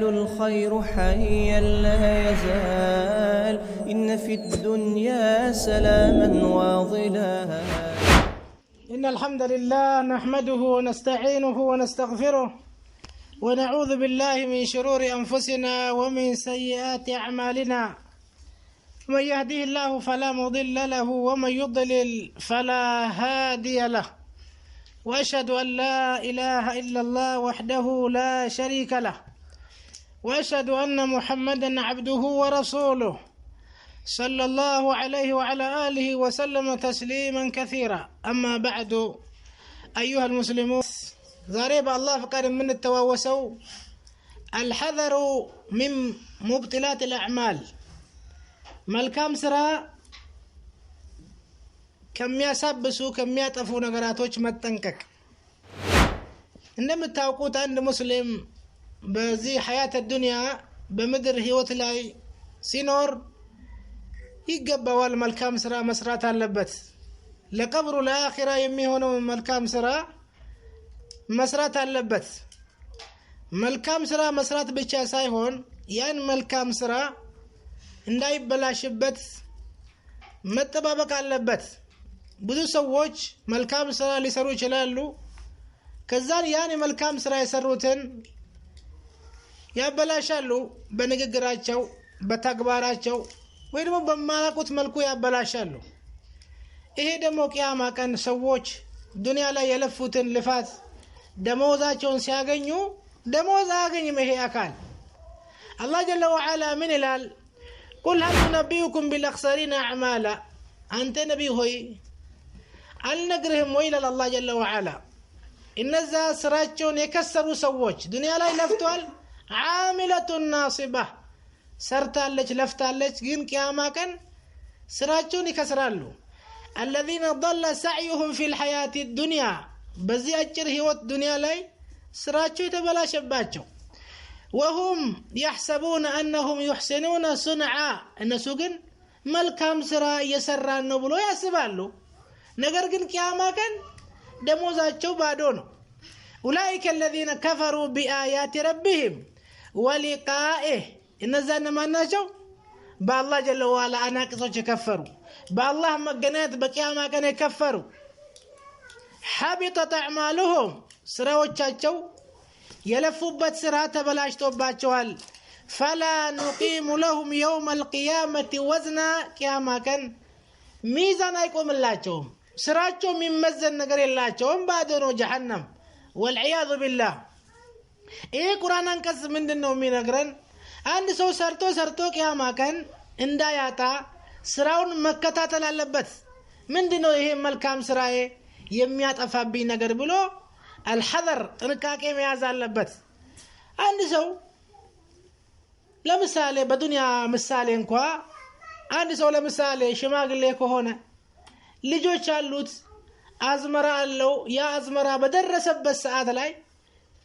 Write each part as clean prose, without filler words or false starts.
الخير حيا لا يزال إن في الدنيا سلاما وظلالا. إن الحمد لله نحمده ونستعينه ونستغفره ونعوذ بالله من شرور أنفسنا ومن سيئات أعمالنا. من يهديه الله فلا مضل له ومن يضلل فلا هادي له. وأشهد أن لا إله إلا الله وحده لا شريك له وأشهد أن محمدا عبده ورسوله صلى الله عليه وعلى آله وسلم تسليما كثيرا. أما بعد أيها المسلمون، زاريب الله فقال من التواوسو الحذر من مبطلات الأعمال. መልካም ስራ ከሚያሳብሱ ከሚያጠፉ ነገራቶች መጠንቀቅ። እንደምታውቁት አንድ ሙስሊም በዚህ ሐያት ዱንያ በምድር ህይወት ላይ ሲኖር ይገባዋል መልካም ስራ መስራት አለበት። ለቀብሩ ለአኺራ የሚሆነው መልካም ስራ መስራት አለበት። መልካም ስራ መስራት ብቻ ሳይሆን ያን መልካም ስራ እንዳይበላሽበት መጠባበቅ አለበት። ብዙ ሰዎች መልካም ስራ ሊሰሩ ይችላሉ። ከዛን ያን መልካም ስራ የሰሩትን ያበላሻሉ። በንግግራቸው፣ በተግባራቸው ወይ ደግሞ በማያውቁት መልኩ ያበላሻሉ። ይሄ ደግሞ ቂያማ ቀን ሰዎች ዱንያ ላይ የለፉትን ልፋት ደሞዛቸውን ሲያገኙ ደሞዝ አያገኝም ይሄ አካል። አላህ ጀለ ወዐላ ምን ይላል? قل هل ننبئكم بالأخسرين أعمالا. أنت نبي هوي النقرهم وإلى الله جل وعلا إن ذا سراجون يكسروا سووش دنيا لا يلفتوال عاملة ناصبة سرتالج لفتالج جن كياما كان سراجون يكسرالو الذين ضل سعيهم في الحياة الدنيا بزي أجر هوت دنيا لاي سراجو يتبلا شباتشو وهم يحسبون أنهم يحسنون صنعا. الناس ግን መልካም ስራ እየሰራን ነው ብሎ ያስባሉ። ነገር ግን ቂያማ ቀን ደሞዛቸው ባዶ ነው። أولئك الذين كفروا بآيات ربهم ولقائه. እነዛ እነማን ናቸው? በአላህ ጀለ ወዐላ አናቅጾች የከፈሩ፣ በአላህ መገናኘት በቂያማ ቀን የከፈሩ። حبطت أعمالهم ስራዎቻቸው የለፉበት ስራ ተበላሽቶባቸዋል። فلا نقيم لهم يوم القيامة وزنا. ቂያማ ቀን ሚዛን አይቆምላቸውም። ስራቸው የሚመዘን ነገር የላቸውም። ባዶ ነው ጀሃነም والعياذ بالله። ይሄ ቁርአን አንቀጽ ምንድነው የሚነግረን? አንድ ሰው ሰርቶ ቂያማ ቀን እንዳያጣ ስራውን መከታተል አለበት። ምንድነው ይሄ መልካም ስራዬ የሚያጠፋብኝ ነገር ብሎ الحذر ጥንቃቄ መያዝ አለበት። አንድ ሰው ለምሳሌ በዱንያ ምሳሌ እንኳን አንድ ሰው ለምሳሌ ሽማግሌ ከሆነ ልጆች አሉት፣ አዝመራ አለው። ያ አዝመራ በደረሰበት ሰዓት ላይ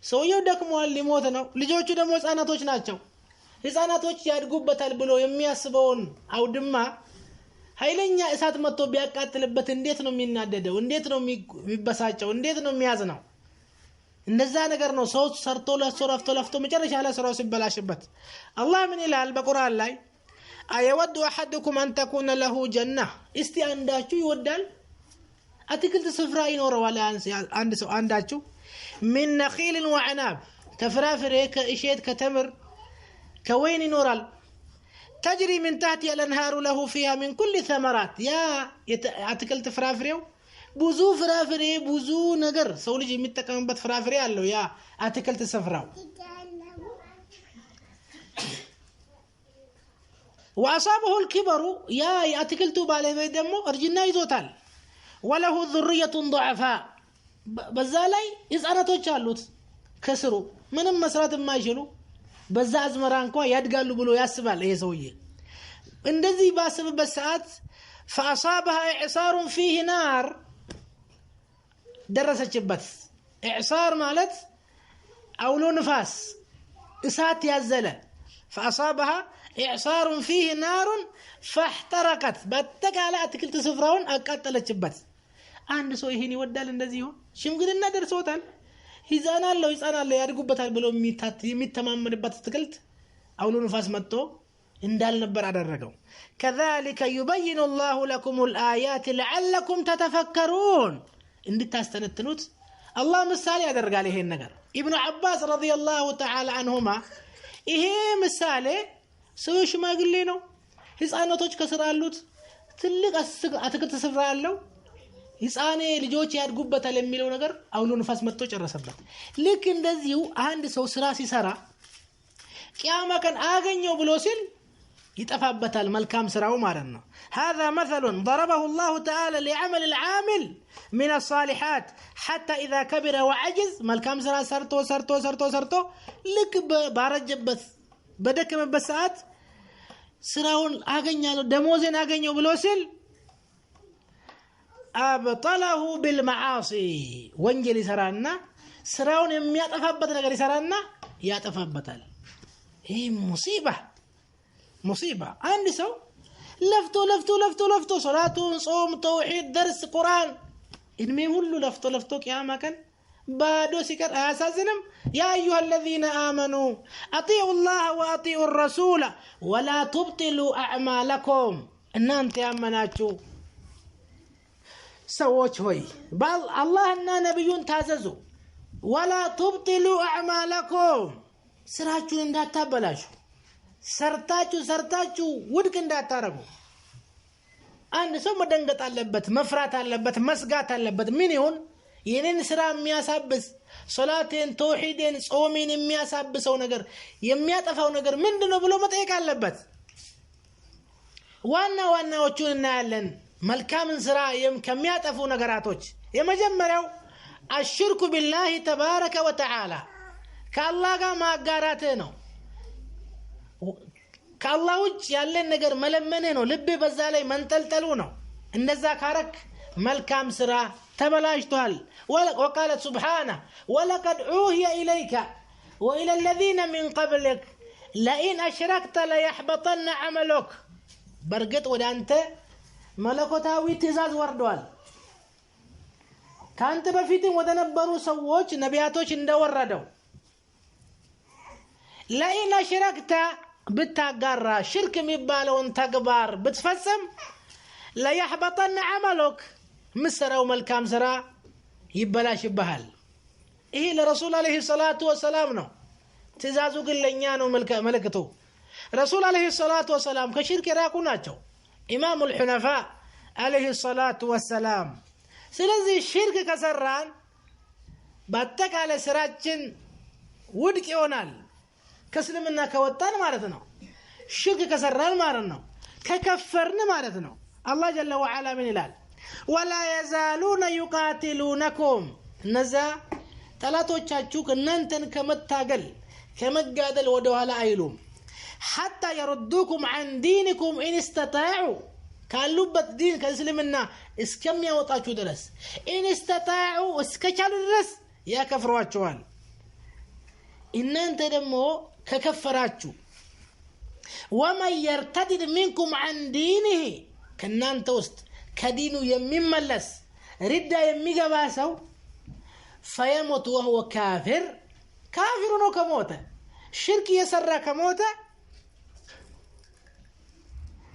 ሰውየው ደክሟል፣ ሊሞት ነው። ልጆቹ ደግሞ ህፃናቶች ናቸው። ህፃናቶች ያድጉበታል ብሎ የሚያስበውን አውድማ ኃይለኛ እሳት መጥቶ ቢያቃጥልበት እንዴት ነው የሚናደደው? እንዴት ነው የሚበሳጨው? እንዴት ነው የሚያዝነው? እንደዛ ነገር ነው ሰው ሰርቶ ለፍቶ መጨረሻ ላይ ስራው ሲበላሽበት። አላህ ምን ይላል በቁርአን ላይ? አየወዱ አሐዱኩም አን ተኩነ ለሁ ጀና። እስቲ አንዳችሁ ይወዳል አትክልት ስፍራ ይኖረዋል አንድ ሰው አንዳችሁ من نخيل وعناب ከፍራፍሬ ከእሸት ከተምር ከወይን ይኖራል። تجري من تحت الانهار له فيها من كل ثمرات. ያ አትክልት ፍራፍሬው ብዙ ፍራፍሬ ብዙ ነገር ሰው ልጅ የሚጠቀምበት ፍራፍሬ አለው ያ አትክልት ስፍራው። واصابه الكبر. ያ አትክልቱ ባለቤት ደግሞ እርጅና ይዞታል። وله ذرية ضعفاء. በዛ ላይ ህፃናቶች አሉት ከስሩ ምንም መስራት የማይችሉ በዛ አዝመራ እንኳን ያድጋሉ ብሎ ያስባል ይሄ ሰውዬ። እንደዚህ ባሰበበት ሰዓት فأصابها إعصار فيه نار. ደረሰችበት። إعصار ማለት አውሎ ንፋስ እሳት ያዘለ። فأصابها إعصار فيه نار فاحترقت. በአጠቃላይ አትክልት ስፍራውን አቃጠለችበት። አንድ ሰው ይሄን ይወዳል? እንደዚህ ይሆን? ሽምግልና ደርሶታል። ህፃናት ያድጉበታል ብሎ የሚተማመንበት አትክልት አውሎ ንፋስ መጥቶ እንዳልነበር አደረገው كذلك يبين الله لكم الآيات لعلكم تتفكرون እንድታስተነትኑት አላህ ምሳሌ ያደርጋል ይሄን ነገር ኢብኑ አባስ ረዲየላሁ ተዓላ አንሁማ ይሄ ምሳሌ ሰው ሽማግሌ ነው ህፃናቶች ከስራ አሉት ትልቅ አትክልት ስፍራ ያለው ህፃኔ ልጆች ያድጉበታል የሚለው ነገር አውሎ ንፋስ መጥቶ ጨረሰበት ልክ እንደዚሁ አንድ ሰው ስራ ሲሰራ ቂያማ ቀን አገኘው ብሎ ሲል يتفابتال ملكام سراو مارنا هذا مثل ضربه الله تعالى لعمل العامل من الصالحات حتى إذا كبر وعجز ملكام سرا سرتو لك بارجبث بدك مبسات سراون أغنيا دموزين أغنيا بلوسل أبطله بالمعاصي وانجلي سرانا سراون يميات أفابت نغري سرانا ياتفابتال هي مصيبة عند سو لفتو صلاة صوم توحيد درس قرآن إنمي هلو لفتو كياما كان بادو سكر أساسنم يا أيها الذين آمنوا أطيعوا الله وأطيعوا الرسول ولا تبطلوا أعمالكم إن أنت أمناتشو سووش هوي بل الله إننا نبيون تاززو ولا تبطلوا أعمالكم سراجو إندا تبلاشو ሰርታችሁ ውድቅ እንዳታረጉ አንድ ሰው መደንገጥ አለበት መፍራት አለበት መስጋት አለበት ምን ይሁን የኔን ስራ የሚያሳብስ ሶላቴን ተውሂድን ጾሜን የሚያሳብሰው ነገር የሚያጠፋው ነገር ምንድነው ብሎ መጠየቅ አለበት ዋናዎቹን እናያለን መልካምን ስራ ከሚያጠፉ ነገራቶች የመጀመሪያው አሽርኩ ቢላሂ ተባረከ ወተዓላ ከአላህ ጋር ማጋራት ነው ከአላህ ውጭ ያለን ነገር መለመንህ ነው ልብ በዛ ላይ መንጠልጠሉ ነው እንደዛ ካረክ መልካም ስራ ተበላሽቷል وقال سبحانه ولقد اوحي اليك والى الذين من قبلك لئن اشركت ليحبطن عملك برغت ወደ አንተ መለኮታዊ ትእዛዝ ወርዷል ካንተ በፊትም ወደ ነበሩ ሰዎች ነቢያቶች እንደወረደው لئن اشركت ብታጋራ ሽርክ የሚባለውን ተግባር ብትፈጽም ለيحبطن عملك مسراو መልካም ስራ ይበላሽብሃል ይሄ ለረሱል አለይሂ ሰላቱ ወሰላም ነው ትእዛዙ ግን ለኛ ነው መልእክቱ ረሱል አለይሂ ሰላቱ ወሰላም ከሽርክ የራቁ ናቸው ኢማሙ الحنፋ አለይሂ ሰላቱ ወሰላም ስለዚህ ሽርክ ከሰራን በአጠቃላይ ስራችን ውድቅ ይሆናል ከስልምና ከወጣን ማለት ነው ሽርክ ከሰራን ማለት ነው ከከፈርን ማለት ነው አላህ ጀለ ወዐላ ምን ይላል ولا يزالون يقاتلونكم نزا ጠላቶቻችሁ እናንተን ከመታገል ከመጋደል ወደ ኋላ አይሉም حتى يردوكم عن دينكم ان استطاعوا ካሉበት ዲን ከእስልምና እስከሚያወጣችሁ ድረስ ان استطاعوا እስከቻሉ ድረስ ያከፍሯቸዋል እናንተ ደግሞ ከከፈራችሁ ومن يرتد منكم عن دينه ከናንተ ውስጥ ከዲኑ የሚመለስ ሪዳ የሚገባ ሰው فيموت وهو كافر ነው ከሞተ ሽርክ የሰራ ከሞተ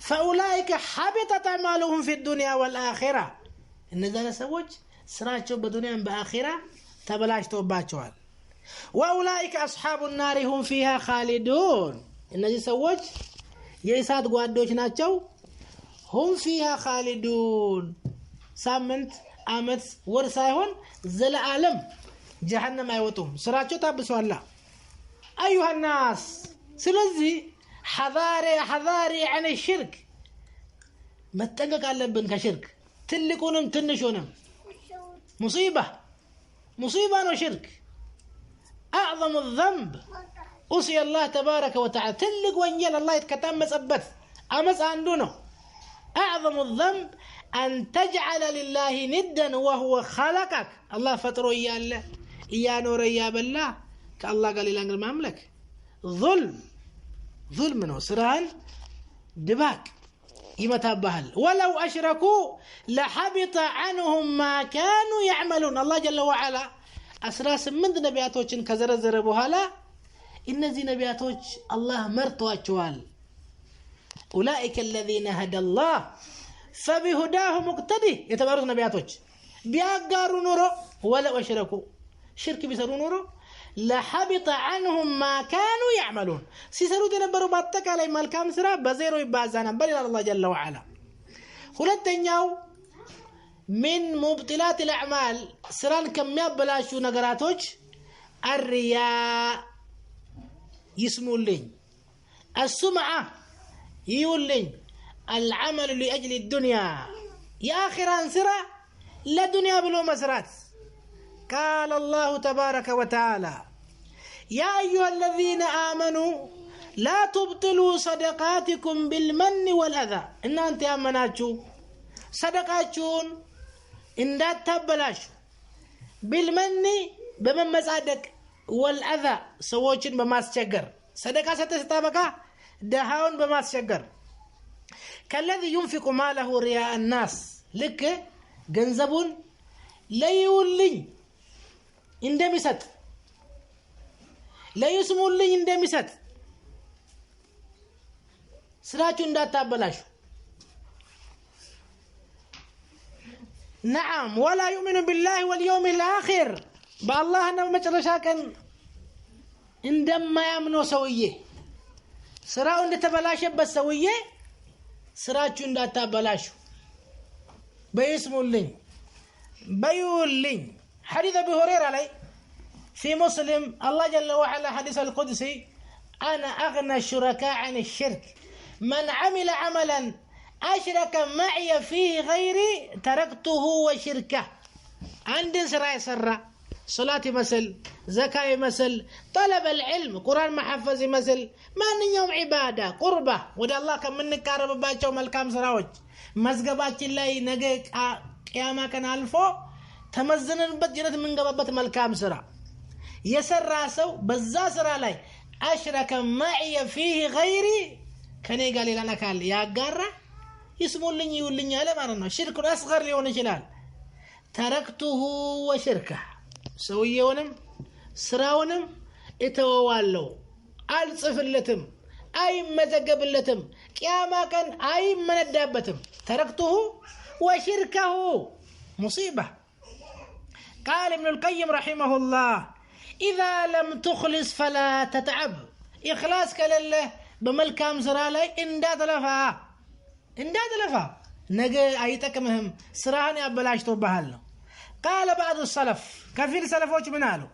فاولئك حبطت اعمالهم في الدنيا والاخره እነዛ ሰዎች ስራቸው በዱንያም በአኺራ ተበላሽቶባቸዋል واولئك اصحاب النار هم فيها خالدون እነዚህ ሰዎች የእሳት ጓዶች ናቸው هم فيها خالدون ሳምንት አመት ወር ሳይሆን ዘላለም جهنم አይወጡም ስራቸው ታብሷል ايها الناس ስለዚህ حذاري عن الشرك መጠንቀቅ አለብን ከሽርክ ትልቁንም ትንሹንም مصيبه ነው ሽርክ اعظم الذنب أوصي الله تبارك وتعالى تلق وانجل الله يتكتمصبت امس عنده ነው اعظم الذنب ان تجعل لله ندا وهو خلقك الله فطرو ياله يانور يابلا كالله قال لا انغير مملك ظلم ነው ስራን ድባቅ ይመታባል ولو اشركوا لحبط عنهم ما كانوا يعملون الله جل وعلا 18 ነቢያቶችን ከዘረዘረ በኋላ እነዚህ ነቢያቶች አላህ መርጧቸዋል أولئك الذين هدى الله فبهداه مقتدي የተባሉት ነቢያቶች ቢያጋሩ ኑሮ ወላ ወሽረኩ ሽርክ ቢሰሩ ኑሮ لحبط عنهم ما كانوا يعملون ሲሰሩት የነበረው በአጠቃላይ መልካም ስራ በዜሮ ይባዛ ነበር ይላል አላህ ጀለ ወዐላ ሁለተኛው من مبطلات الاعمال ስራን ከሚያበላሹ ነገራቶች الرياء يسمولين السمعه يولين العمل لاجل الدنيا يا اخران سرا لدنيا بلو مسرات قال الله تبارك وتعالى يا ايها الذين امنوا لا تبطلوا صدقاتكم بالمن والاذى ان انت امناتوا صدقاتكم ان تبلاش بالمن بممصادق والاذى سووችን በማስቸገር صدقه ስትተበቃ دهاون በማስቸገር كالذي ينفق ماله رياء الناس لك ገንዘቡን ለይውልኝ እንደሚሰጥ ለይስሙልኝ እንደሚሰጥ ስራችሁ እንዳታበላሹ نعم ولا يؤمن بالله واليوم الآخر بالله ነው መጨረሻ ቀን እንደማያምነው ሰውዬ ስራው እንደተበላሸበት ሰውዬ ስራችሁ እንዳታበላሹ بيسمولين بيولين حديث أبي هريرة عليه في مسلم الله جل وعلا حديث القدسي أنا أغنى الشركاء عن الشرك من عمل عملا أشرك معي فيه غيري تركته وشركه عند سراء سراء صلاة مثل زكاة مثل طلب العلم قرآن محفظ مثل ما نيوم عبادة قربة وده الله كم منك كارب باچو ملكام سراوج مزغباچن ላይ ነገ ቂያማ ቀን አልፎ ተመዘነንበት ጀነት ምንገባበት መልካም ስራ የሰራ ሰው በዛ ስራ ላይ አሽረከ ማዕየ فيه غيري ከኔ ጋር ሌላ ነካል ያጋራ ይስሙልኝ ይውልኝ አለ ማለት ነው ሽርክ አስገር ሊሆን ይችላል ተረክቱሁ ወሽርከህ ሰውየውንም ስራውንም እተወዋለሁ አልጽፍለትም አይመዘገብለትም ቂያማ ቀን አይመነዳበትም تركته وشركه مصيبة قال ابن القيم رحمه الله إذا لم تخلص فلا تتعب إخلاصك لله بملكام سرالي إنداد لفا نجي أيتك مهم سراني أبلاش توبهالله قال بعض السلف كثير سلفوش منالو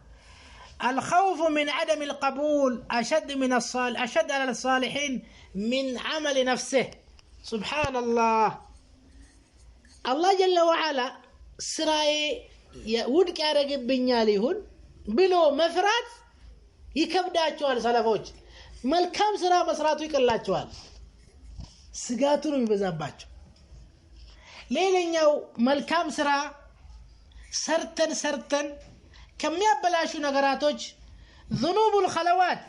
الخوف من عدم القبول أشد على الصالحين من عمل نفسه سبحان الله الله جل وعلا سراي ودك ያረግብኛል ይሁን ብሎ መፍራት ይከብዳቸዋል ሰለፎች መልካም ስራ መስራቱ ይቀላቸዋል ስጋቱ ነው የሚበዛባቸው ሌላኛው መልካም ስራ ሰርተን ከሚያበላሹ ነገራቶች ذنوب الخلوات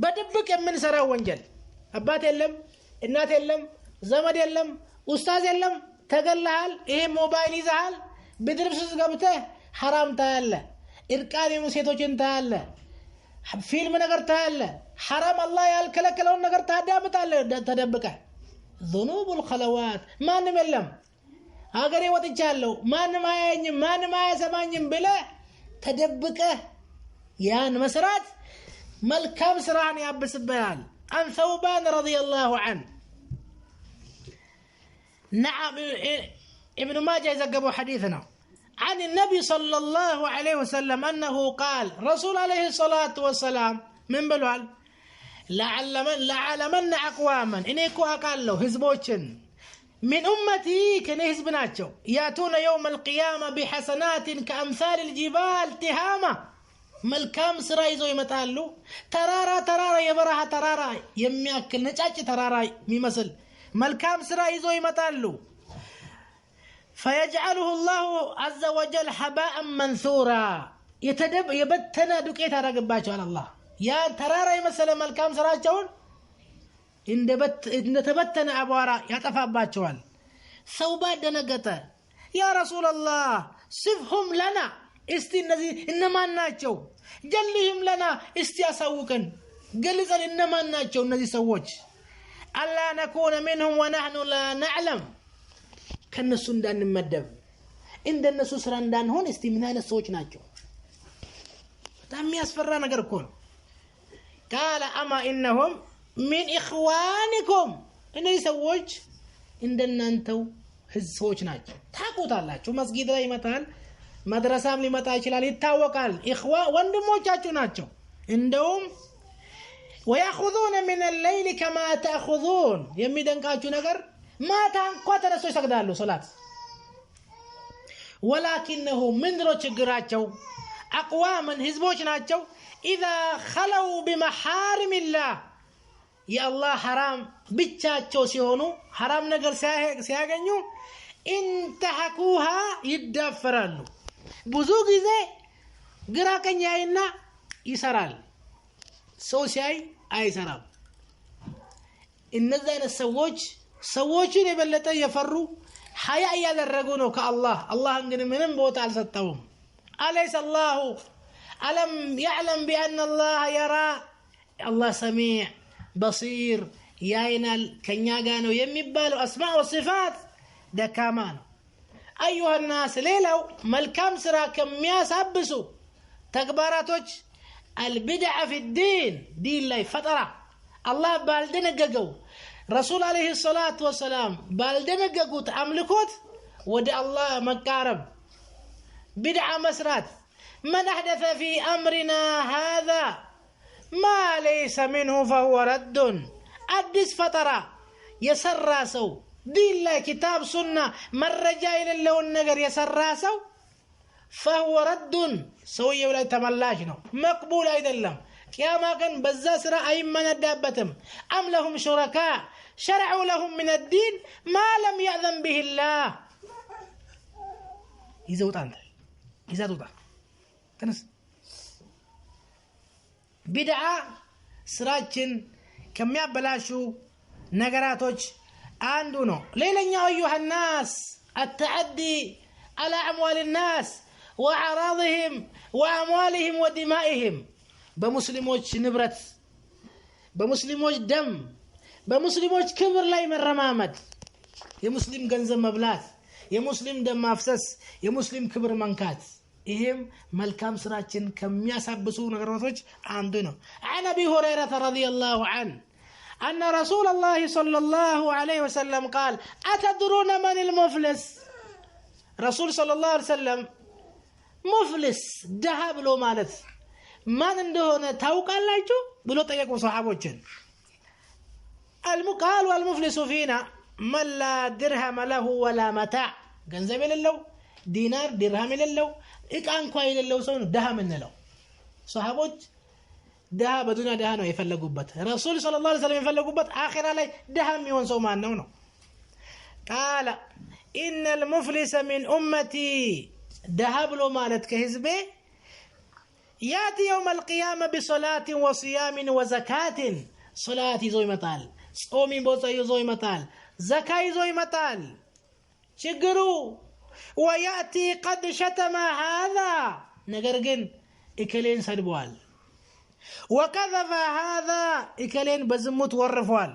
በድብቅ የምንሰራው ወንጀል አባት የለም እናት የለም ዘመድ የለም ኡስታዝ የለም ተገላል ይሄ ሞባይል ይዛል በድርብስ ገብተህ حرام ታያለ እርቃን የሙሴቶችን ታያለ ፊልም ነገር ታያለ حرام الله ያልከለከለውን ነገር ታዳምጣለ ተደብቀ ذنوب الخلوات ማንም የለም ሀገሬ ወጥቻለሁ ማንም አያየኝም ማንም አያሰማኝም ብለ ተደብቀ ያን መስራት መልካም ስራን ያብስበያል عن ثوبان رضي الله عنه نعم ابن ماجه يذكر حديثنا عن النبي صلى الله عليه وسلم أنه قال رسول عليه الصلاة والسلام من بلوال لعلمن أقواما إنيكو أقال له هزبوشن من أمتي كان هزبناتشو يأتون يوم القيامة بحسنات كأمثال الجبال تهامة መልካም ስራ ይዘው ይመጣሉ ተራራ የበረሃ ተራራ የሚያክል ነጫጭ ተራራ የሚመስል መልካም ስራ ይዘው ይመጣሉ فيجعله الله عز وجل حباء منثورا يبتنا ዱቄት አረጋባቸዋል አላህ ያ ተራራ የመሰለ መልካም ስራቸውን እንደተበተነ አቧራ ያጠፋባቸዋል ሰውባ ደነገጠ ያ ረሱላህ صفهم لنا እስቲ እነዚህ እነማን ናቸው ጀልህም ለና እስቲ ያሳውቀን ገልጸን እነማን ናቸው እነዚህ ሰዎች አላ ነኩነ منهم ونحن لا نعلم ከነሱ እንዳንመደብ እንደነሱ ስራ እንዳንሆን እስቲ ምን አይነት ሰዎች ናቸው በጣም ያስፈራ ነገር እኮ ነው قال اما انهم من اخوانكم እነዚህ ሰዎች እንደናንተው ህዝቦች ናቸው ታቆታላችሁ መስጊድ ላይ ይመጣል መድረሳም ሊመጣ ይችላል ይታወቃል ኢኽዋ ወንድሞቻችሁ ናቸው እንደውም ويأخذون من الليل كما تأخذون የሚደንቃችሁ ነገር ማታ እንኳን ተነስቶ ይሰግዳሉ ሶላት ولكنه من ድሮ ችግራቸው اقواما ህዝቦች ናቸው اذا خلوا بمحارم الله يا الله حرام ብቻቸው ሲሆኑ حرام ነገር ሲያገኙ انتهكوها ይዳፈራሉ ብዙ ጊዜ ግራ ቀኝ ያይና ይሰራል ሰው ሲያይ አይሰራም እነዚህ አይነት ሰዎችን የበለጠ የፈሩ ሐያ ያደረጉ ነው ከአላህ አላህ ግን ምንም ቦታ አልሰጠውም አለይስ አላሁ አለም يعلم بان الله يرى الله سميع بصير ያይናል ከኛ ጋር ነው የሚባለው አስማء ወصفات ደካማ ነው ايها الناس ሌላው መልካም ስራ ከሚያሳብሱ ተግባራቶች البدع في الدين دين لا فترة الله بالدنققو رسول عليه الصلاة والسلام بالدنققو تعملكوت ودي الله مقارب بدع مسرات من أحدث في أمرنا هذا ما ليس منه فهو رد أدس فترة يسر راسو دين لا كتاب سنة من رجاء إلى النقر يسر راسو فهو رد سويه ولا تملاش نو مقبول ايدلم قياما كان بزاسرا ايمن دابتم ام لهم شركاء شرعوا لهم من الدين ما لم يأذن به الله اذا توتا تنس بدعه سراچن كميابلاشو نغراتوች አንዱ ነው ሌላኛው ايها الناس التعدي على اموال الناس وأعراضهم وأموالهم ودمائهم بمسلموش نبرت بمسلموش دم بمسلموش كبر لا يمرمامد يا مسلم ገንዘብ መብላት የሙስሊም ደም ማፍሰስ የሙስሊም ክብር መንካት ይሄም መልካም ስራችን ከሚያሳብሱ ነገሮች አንዱ ነው عن ابي هريره رضي الله عنه ان رسول الله صلى الله عليه وسلم قال اتدرون من المفلس رسول صلى الله عليه وسلم مفلس دها بلو ማለት ማን እንደሆነ ታውቃላችሁ ብሎ ጠየቁ ሱሐቦችን المقال والمفلس فينا من لا درهم له ولا متاع ገንዘብ የሌለው ዲናር ድርሃም የሌለው እቃ እንኳን የሌለው ሰው ነው ደሃ ምንለው ሱሐቦች ደሃ በዱንያ ደሃ ነው የፈለጉበት ረሱል ሰለላሁ ዐለይሂ ወሰለም የፈለጉበት አኺራ ላይ ደሃ የሚሆን ሰው ማን ነው قال ان المفلس من امتي دهب له مالت كحزبه ياتي يوم القيامه بصلاه وصيام وزكاه صلاه يزو يمطال صوم يزو يمطال زكاه يزو يمطال شجرو وياتي قد شتم هذا ነገር ግን እከሌን ሰድቧል وكذب هذا እከሌን በዝሙት ወርፏል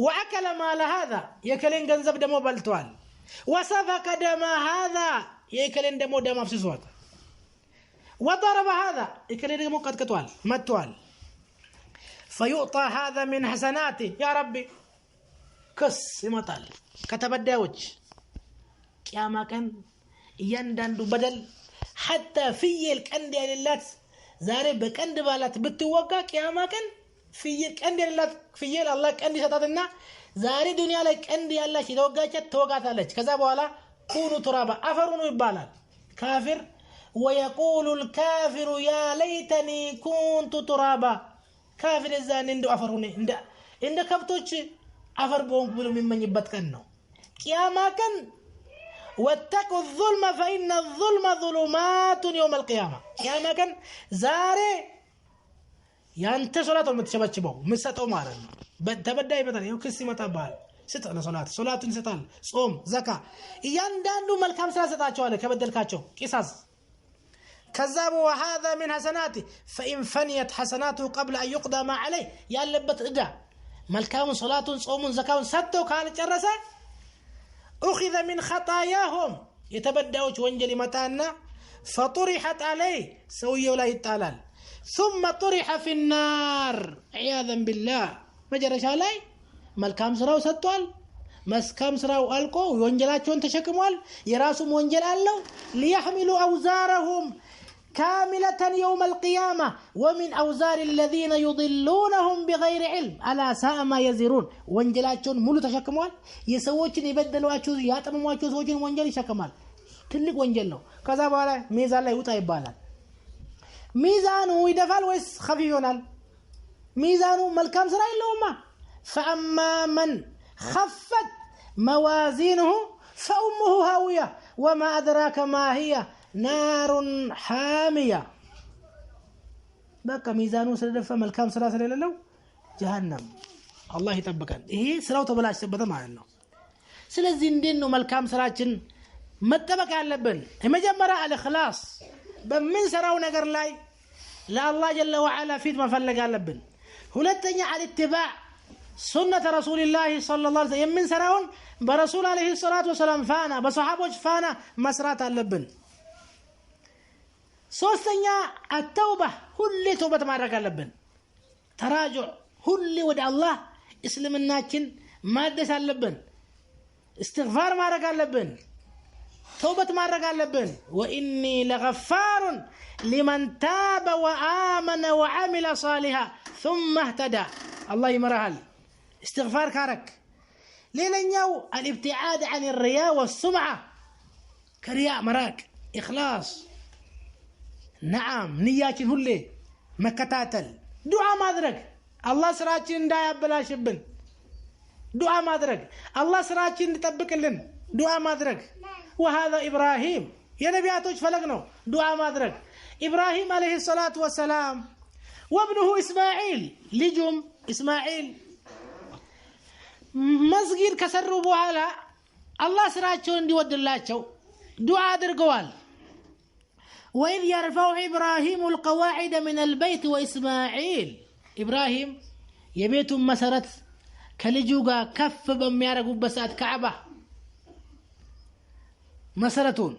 واكل مال هذا የከሌን ገንዘብ ደሞ በልቷል وسفك دم هذا يكلين دمو دم افسسوات وضرب هذا يكلين دمو قطقطوال متوال فيعطى هذا من حسناته يا ربي كس يمطال كتبداوچ قياما كان يندندو بدل حتى فيل قند يلላት ዛሬ በቀንድ ባላት ብትወጋ قياما كان فيل قند يلላት فيل الله قند ይሰጣትና ዛሬ ዱንያ ላይ ቀንድ ያላች የተወጋቻት ተወጋታለች ከዛ በኋላ كونوا ترابا أفرونوا يبالال كافر ويقول الكافر يا ليتني كنت ترابا كافر الزان عنده أفروني عند كبتوش أفر بونك بلو ممن يبتكنو قياما كان واتقوا الظلم فإن الظلم ظلمات يوم القيامة قياما كان زاري يانت صلاة المتشبتشبو مساتو مارن تبدأ يبتن يو كسي متابال ستنا صلاة ستال صوم زكاة ياندانو ملكام سلا ستاچو አለ ከበደልካቸው ቂሳስ كذاب وهذا من حسناته فإن فنيت حسناته قبل أن يقضى ما عليه يالبت إدا ملكام صلاة صوم زكاة ستو كان جرسا أخذ من خطاياهم يتبدأوا وانجل متانا فطرحت عليه سوي ولا يتعلل ثم طرح في النار عياذا بالله مجرش علي ملكام سراو ستوال مسكام سراو ألقو وانجلاتشون تشكموال يراسم وانجل ألو ليحملوا أوزارهم كاملة يوم القيامة ومن أوزار الذين يضلونهم بغير علم ألا ساء ما يزرون وانجلاتشون ملو تشكموال يسووشن يبدلوا أشوز ياتموا أشوز وجن وانجل يشكمال تلك وانجل له كذا بالا ميزان لا يوتا يبالا ميزانه يدفال ويس خفيفونال ميزانه ملكام سرا إلا فأما من خفت موازينه فأمه هاوية وما أدراك ما هي نار حامية بقى ميزانه سردفة ملكام سرا سرا له جهنم الله يتبكن إيه سراو تبلاش سبتا معنا سلزي ندينو ملكام سراچن متبك علبن مجمرة الإخلاص بمن سراو نقر لاي لا الله جل وعلا فيد ما فلق علبن هلتني على اتباع سنة رسول الله صلى الله عليه وسلم من سراون برسول عليه الصلاة والسلام فانا بصحابه فانا مسرات اللبن سوستنيا التوبة كل توبة مارك اللبن تراجع كل ودع الله اسلم الناكن مادس اللبن استغفار مارك اللبن توبة مارك اللبن وإني لغفار لمن تاب وآمن وعمل صالحا ثم اهتدى الله يمرهل استغفار كارك ليلنيو الابتعاد عن الرياء والسمعة كرياء مراك إخلاص نعم نياتين هلي مكتاتل دعاء مادرك الله سراتين دايا بلاشبن دعاء مادرك الله سراتين تطبق لن دعاء مادرك وهذا إبراهيم يا نبياتوش فلقنو دعاء مادرك إبراهيم عليه الصلاة والسلام وابنه إسماعيل لجم إسماعيل مسجد كسروا بوهالا الله سراتشون دي ودلاتشو دعاء درقوال وإذ يرفع إبراهيم القواعد من البيت وإسماعيل إبراهيم يبيت مسرت كالجوغا كف بميارقوا بسات كعبة مسرتون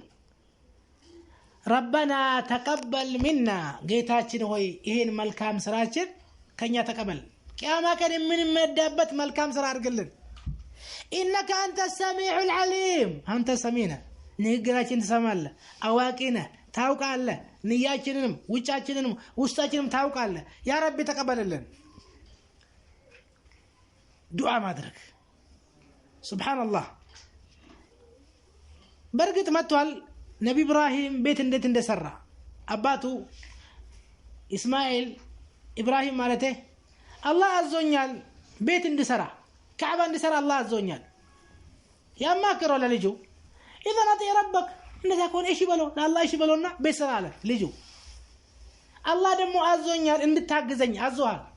ربنا تقبل منا جيتاتشن هوي إهين ملكام سراتشن كن يتقبل كما كان من مدبت ملكام سرا أرجلن إنك أنت السميع العليم أنت سمينا نيجراتشن سمال أواكينا تاوك الله نياتشنم وجاتشنم وستاتشنم تاوك الله يا ربي تقبل لنا دعاء ما أدرك سبحان الله برقت متوال نبي إبراهيم بيت اندت اند سرّا أباتو إسماعيل إبراهيم مالته الله عزوجل بيت اند سرّا كعبة اند سرّا الله عزوجل يا ما كروا للجو إذا نطيع ربك نتكون إيش يبلون لا الله إيش يبلوننا بسرعة لجو الله دمو عزوجل اند تاجزني عزوها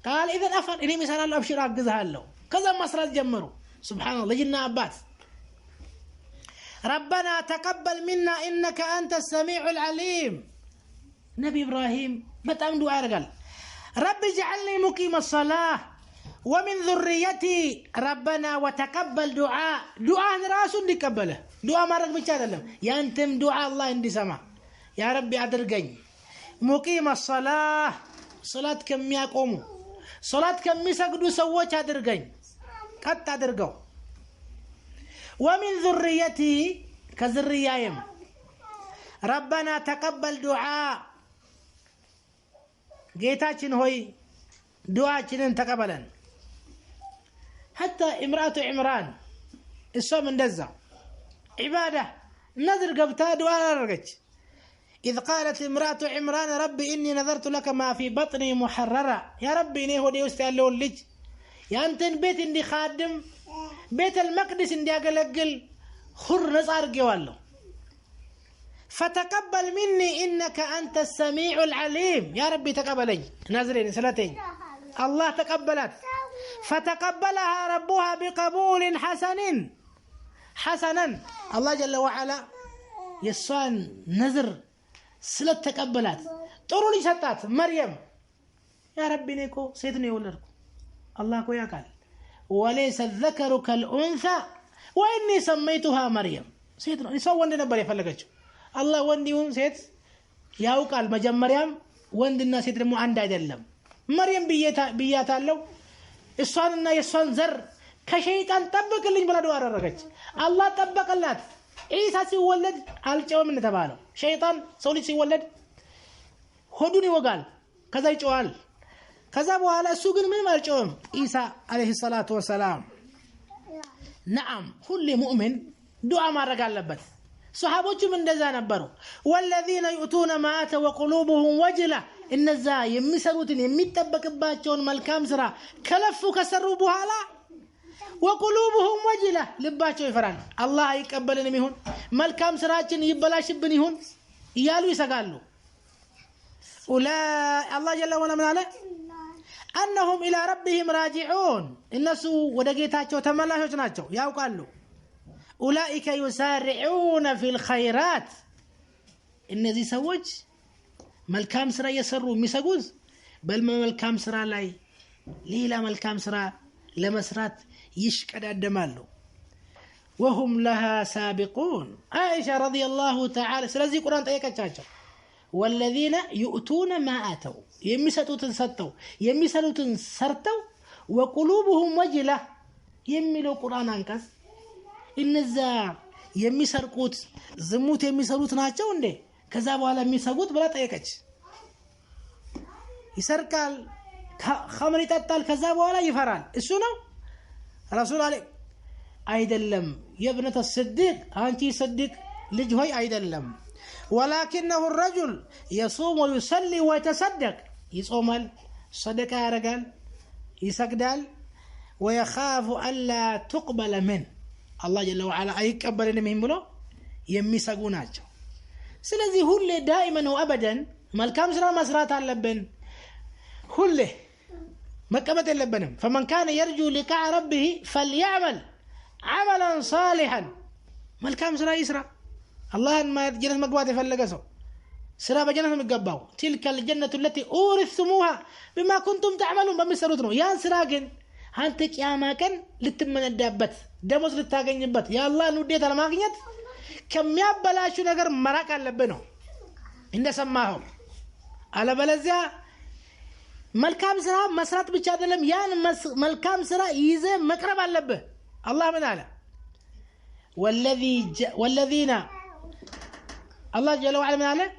قال إذا أفر إني مثلا الله أبشر أجزها له كذا مسرات جمروا سبحان الله جنا أبات ربنا تقبل منا إنك أنت السميع العليم نبي إبراهيم بتأم دعاء رجال رب اجعلني مقيم الصلاة ومن ذريتي ربنا وتقبل دعاء راس نقبله دعاء ما رك بيتكلم يا أنتم دعاء الله عندي سما يا ربي أدرجني مقيم الصلاة صلاة كم يقوموا صلاة كم يسجدوا سووا أدرجني قد أدرجوا ومن ذريتي كذرياهم ربنا تقبل دعاء جيتاچن هوي دعاء تقبلا حتى امرأة عمران الصوم اندزا عبادة نذر قبتها دعاء رجت إذ قالت امرأة عمران ربي إني نذرت لك ما في بطني محررة يا ربي إني هو دي يستهلون لج يا أنت بيت إني خادم بيت المقدس إني أقلقل خر نصار جوالله فتقبل مني إنك أنت السميع العليم يا ربي تقبلي نازلين سلتين الله تقبلت فتقبلها ربها بقبول حسنا الله جل وعلا يسوان نذر ስለተቀበላት ጥሩ ልጅ ሰጣት መርየም ያ ረቢ ነኮ ሴት ነው የወለድኩ አላህ እኮ ያውቃል وليس الذكر كالانثى واني سميتها مريم ሴት ነው ሰው ወንድ ነበር የፈለገችው አላህ ወንድ ይሁን ሴት ያውቃል መጀመሪያም ወንድና ሴት ደግሞ አንድ አይደለም መርየም ብያታለው እሷንና የሷን ዘር ከሸይጣን ጠብቅልኝ ብላ ዱዓ አደረገች አላህ ጠበቀላት ኢሳ ሲወለድ አልጨውም እንደተባለው ሸይጣን ሰው ልጅ ሲወለድ ሆዱን ይወጋል ከዛ ይጨዋል ከዛ በኋላ እሱ ግን ምንም አልጨውም ኢሳ አለይሂ ሰላቱ ወሰላም نعم ሁሉ ሙእሚን ዱዓ ማድረግ አለበት ሱሐቦችም እንደዛ ነበሩ والذين يؤتون ما آتوا وقلوبهم وجلة እነዛ የሚሰሩትን የሚጠበቅባቸውን መልካም ስራ ከለፉ ከሰሩ በኋላ وقلوبهم وجلة ልባቸው ይፈራል አላህ አይቀበልንም ይሁን መልካም ስራችን ይበላሽብን ይሁን ይያሉ ይሰጋሉ أولئك الله جل وعلا من عليه أنهم إلى ربهم راجعون الناس ودقيتاቸው ተመላሾች ናቸው ያውቃሉ أولئك يسارعون في الخيرات እነዚህ ሰዎች መልካም ስራ እየሰሩ የሚሰጉዝ በመልካም ስራ ላይ ሌላ መልካም ስራ ለመስራት ይሽቀዳደማሉ وهم لها سابقون عائشة رضي الله تعالى ስለዚህ ቁርአን ጠየቀቻቸው والذين يؤتون ما آتوا የሚሰጡትን ሰጥተው የሚሰሩትን ሰርተው وقلوبهم وجلة የሚለው ቁርአን አንቀጽ እነዛ የሚሰርቁት ዝሙት የሚሰሩት ናቸው እንዴ ከዛ በኋላ የሚሰጉት ብላ ጠየቀች ይሰርቃል ኸምር ይጠጣል ከዛ በኋላ ይፈራል እሱ ነው ረሱል አለይሂ አይደለም የብነተ الصديق አንቺ صديق ልጅ ሆይ አይደለም ولكنه الرجل يصوم ويصلي ويتصدق يصومال صدقه ያረጋል ይሰግዳል ويخاف الا تقبل منه الله جل وعلا አይቀበልንም ብሎ የሚሰጉ ናቸው ስለዚህ ሁሌ ዳይመን ወአበደን መልካም ስራ መስራት አለብን ሁሌ መቀመጥ የለብንም فمن كان يرجو لقاء ربه فليعمل عملا صالحا መልካም ስራ ይስራ አላህን ጀነት መግባት የፈለገ ሰው ስራ በጀነት የሚገባው تلك الجنة التي أورثتموها بما كنتم تعملون በሚሰሩት ነው ያን ስራ ግን አንተ ቂያማ ቀን ልትመነዳበት ደሞዝ ልታገኝበት ያላህን ውዴታ ለማግኘት ከሚያበላሹ ነገር መራቅ አለብህ ነው እንደሰማኸው አለበለዚያ መልካም ስራ መስራት ብቻ አይደለም ያን መልካም ስራ ይዘ መቅረብ አለብህ አላህ ምን አለ والذين الله جل وعلا من عليه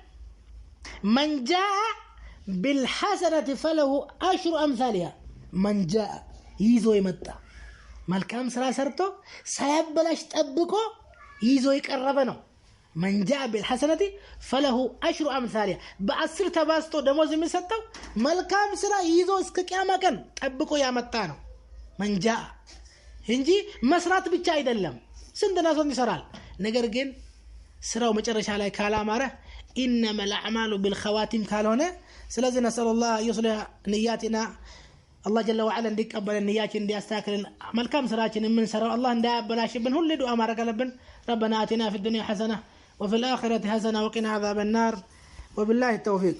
من جاء بالحسنة فله أشر أمثالها من جاء يزو يمتع መልካም ስራ ሰርቶ ሳያበላሽ ጠብቆ ይዞ ይቀርበ ነው من جاء بالحسنة فله أشر أمثالها በ10 ተባዝቶ ደሞዝ የሚሰጠው መልካም ስራ ይዞ እስከ ቂያማ ቀን ጠብቆ ያመጣ ነው من جاء እንጂ መስራት ብቻ አይደለም ስንትና ሰው ይሰራል ነገር ግን ስራው መጨረሻ ላይ ካላማረ انما الاعمال بالخواتيم ካልሆነ ስለዚህ نسال الله يصلح نياتنا الله جل وعلا እንዲቀበል ንያችን እንዲያስተካክል መልካም ስራችን የምንሰራው አላህ እንዳያበላሽብን ሁሉ ዱዓ ማድረግ አለብን ربنا آتنا في الدنيا حسنة وفي الآخرة حسنة وقنا عذاب النار وبالله التوفيق